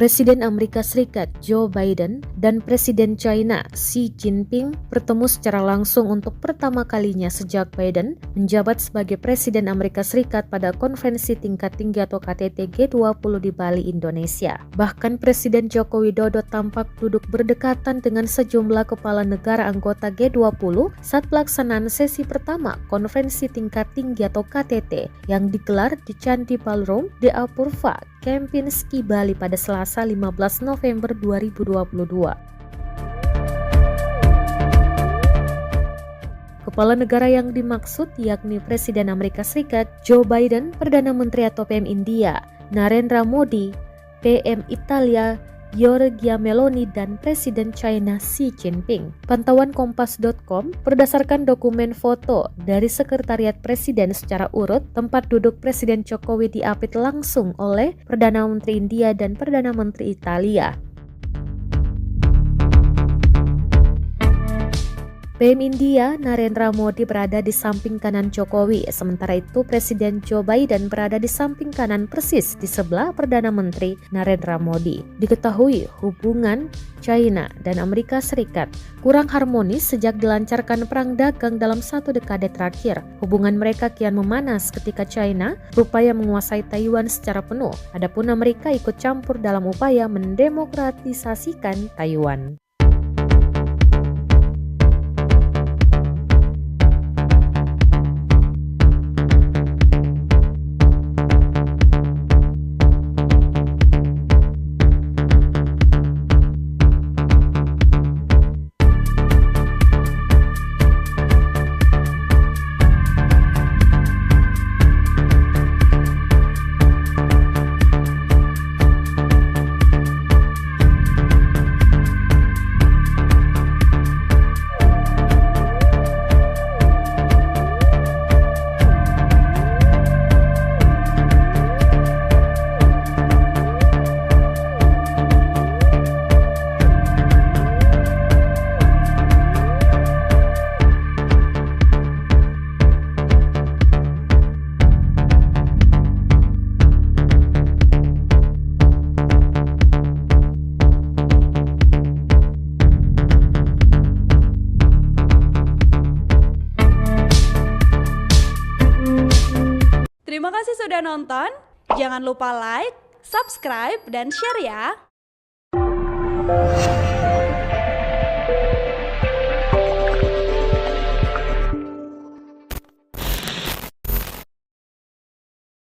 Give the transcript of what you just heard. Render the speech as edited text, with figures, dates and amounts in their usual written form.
Presiden Amerika Serikat Joe Biden dan Presiden China Xi Jinping bertemu secara langsung untuk pertama kalinya sejak Biden menjabat sebagai Presiden Amerika Serikat pada konferensi tingkat tinggi atau KTT G20 di Bali, Indonesia. Bahkan Presiden Joko Widodo tampak duduk berdekatan dengan sejumlah kepala negara anggota G20 saat pelaksanaan sesi pertama konferensi tingkat tinggi atau KTT yang digelar di Candi Ballroom di Apurva, Kempinski, Bali pada Selasa 15 November 2022. Kepala negara yang dimaksud yakni Presiden Amerika Serikat Joe Biden, Perdana Menteri atau PM India Narendra Modi, PM Italia Giorgia Meloni, dan Presiden China Xi Jinping. Pantauan Kompas.com berdasarkan dokumen foto dari Sekretariat Presiden secara urut, tempat duduk Presiden Jokowi diapit langsung oleh Perdana Menteri India dan Perdana Menteri Italia. PM India Narendra Modi berada di samping kanan Jokowi, sementara itu Presiden Joe Biden berada di samping kanan persis di sebelah Perdana Menteri Narendra Modi. Diketahui hubungan China dan Amerika Serikat kurang harmonis sejak dilancarkan perang dagang dalam satu dekade terakhir. Hubungan mereka kian memanas ketika China berupaya menguasai Taiwan secara penuh, adapun Amerika ikut campur dalam upaya mendemokratisasikan Taiwan. Terima kasih sudah nonton, jangan lupa like, subscribe, dan share ya!